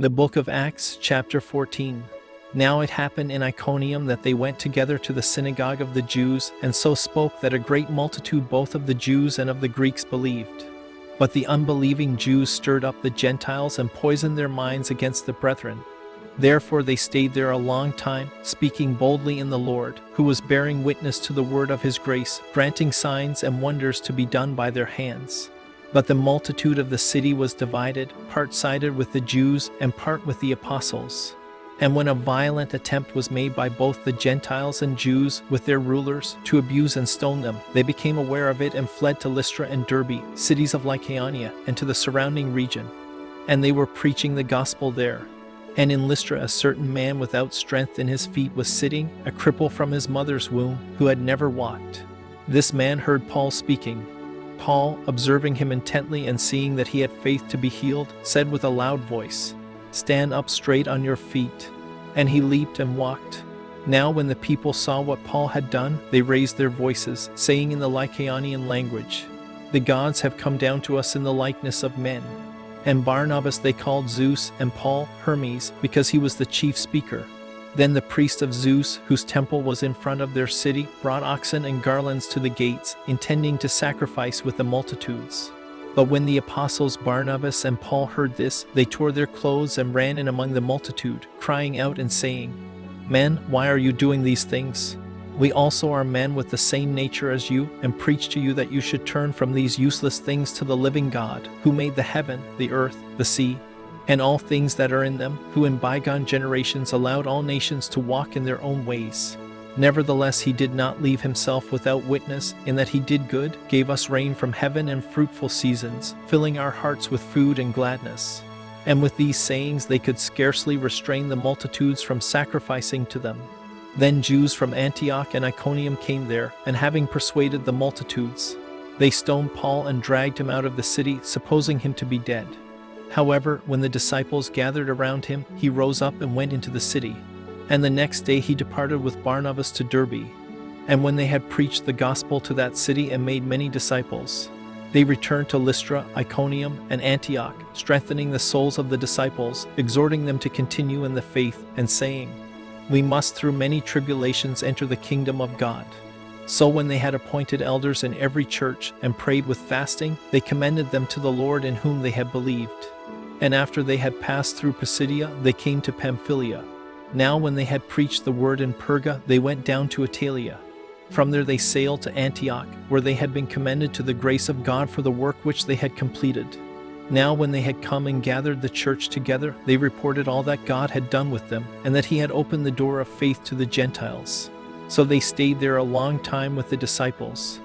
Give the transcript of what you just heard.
The book of Acts, chapter 14. Now it happened in Iconium that they went together to the synagogue of the Jews, and so spoke that a great multitude both of the Jews and of the Greeks believed. But the unbelieving Jews stirred up the Gentiles and poisoned their minds against the brethren. Therefore they stayed there a long time, speaking boldly in the Lord, who was bearing witness to the word of his grace, granting signs and wonders to be done by their hands. But the multitude of the city was divided, part sided with the Jews and part with the apostles. And when a violent attempt was made by both the Gentiles and Jews with their rulers to abuse and stone them, they became aware of it and fled to Lystra and Derbe, cities of Lycaonia, and to the surrounding region. And they were preaching the gospel there. And in Lystra a certain man without strength in his feet was sitting, a cripple from his mother's womb, who had never walked. This man heard Paul speaking. Paul, observing him intently and seeing that he had faith to be healed, said with a loud voice, "Stand up straight on your feet." And he leaped and walked. Now when the people saw what Paul had done, they raised their voices, saying in the Lycaonian language, "The gods have come down to us in the likeness of men." And Barnabas they called Zeus, and Paul Hermes, because he was the chief speaker. Then the priest of Zeus, whose temple was in front of their city, brought oxen and garlands to the gates, intending to sacrifice with the multitudes. But when the apostles Barnabas and Paul heard this, they tore their clothes and ran in among the multitude, crying out and saying, "Men, why are you doing these things? We also are men with the same nature as you, and preach to you that you should turn from these useless things to the living God, who made the heaven, the earth, the sea, and all things that are in them, who in bygone generations allowed all nations to walk in their own ways. Nevertheless he did not leave himself without witness, in that he did good, gave us rain from heaven and fruitful seasons, filling our hearts with food and gladness." And with these sayings they could scarcely restrain the multitudes from sacrificing to them. Then Jews from Antioch and Iconium came there, and having persuaded the multitudes, they stoned Paul and dragged him out of the city, supposing him to be dead. However, when the disciples gathered around him, he rose up and went into the city. And the next day he departed with Barnabas to Derbe. And when they had preached the gospel to that city and made many disciples, they returned to Lystra, Iconium, and Antioch, strengthening the souls of the disciples, exhorting them to continue in the faith, and saying, "We must through many tribulations enter the kingdom of God." So when they had appointed elders in every church, and prayed with fasting, they commended them to the Lord in whom they had believed. And after they had passed through Pisidia, they came to Pamphylia. Now when they had preached the word in Perga, they went down to Italia. From there they sailed to Antioch, where they had been commended to the grace of God for the work which they had completed. Now when they had come and gathered the church together, they reported all that God had done with them, and that he had opened the door of faith to the Gentiles. So they stayed there a long time with the disciples.